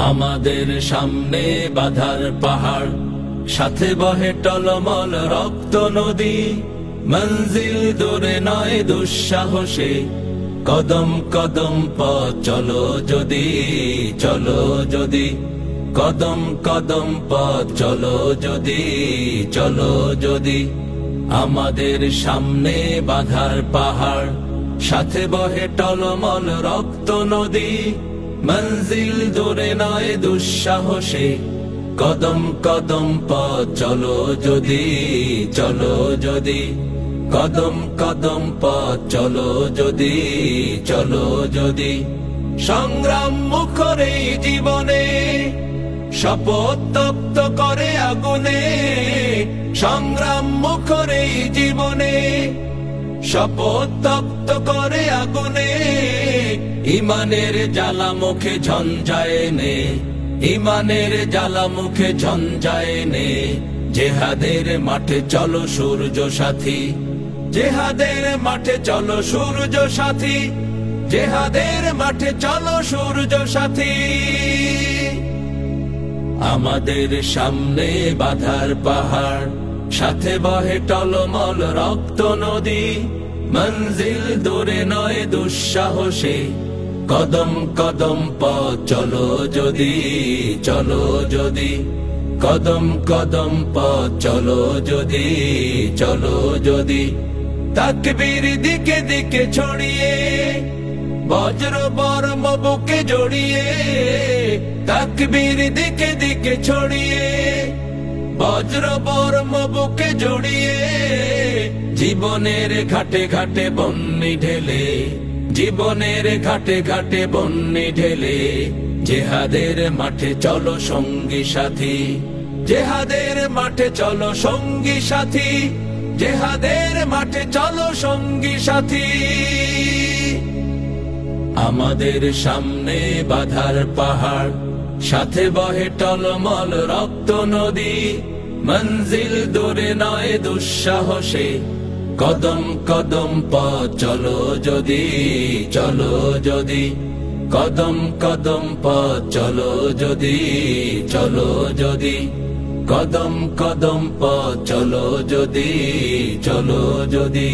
আমাদের সামনে বাধার পাহাড়, সাথে বহে টলমল রক্ত নদী। মঞ্জিল দূরে নয় দুঃসাহসে, কদম কদম পথ চলো যদি, চলো যদি। কদম কদম পথ চলো যদি, চলো যদি। আমাদের সামনে বাধার পাহাড়, সাথে বহে টলমল রক্ত নদী। মঞ্জিল দূরে নয় দুঃসাহসে, কদম কদম পথ চলো যদি, চলো যদি। কদম কদম পথ চলো যদি, চলো যদি। সংগ্রাম মুখর এই জীবনে, শপথ তপ্ত করে আগুনে। সংগ্রাম মুখর এই জীবনে, শপথ তপ্ত করে আগুনে। ইমানের জ্বালা মুখে ঝঞ্ঝায় নে, ইমানের জ্বালা মুখে ঝঞ্ঝায় নে। জেহাদের মাঠে চলো সূর্য সাথী, জেহাদের মাঠে চলো সূর্য সাথী। জেহাদের মাঠে চলো সূর্য সাথী। আমাদের সামনে বাধার পাহাড়, সাথে বহে টলমল রক্ত নদী। মঞ্জিল দূরে নয় দুঃসাহসে, কদম কদম পথ চলো যদি, চলো যদি। কদম কদম পথ চলো যদি, চলো যদি। তাকবীর দিকে দিকে ছড়িয়ে, বজ্র বর্ম বুকে জড়িয়ে। তাকবীর দিকে দিকে ছড়িয়ে, বজ্র বর্ম বুকে জড়িয়ে। জীবনের ঘাটে ঘাটে বন্যি ঢেলে, জীবনের ঘাটে ঘাটে বন্যি ঢেলে। জেহাদের মাঠে চলো সঙ্গী সাথী, জেহাদের মাঠে চলো সঙ্গী সাথী। জেহাদের মাঠে চলো সঙ্গী সাথী। আমাদের সামনে বাধার পাহাড়, সাথে বহে টলমল রক্ত নদী। মঞ্জিল দূরে নয় দুঃসাহসে, কদম কদম পথ চলো যদি, চলো যদি। কদম কদম পথ চলো যদি, চলো যদি। কদম কদম পথ চলো যদি, চলো যদি।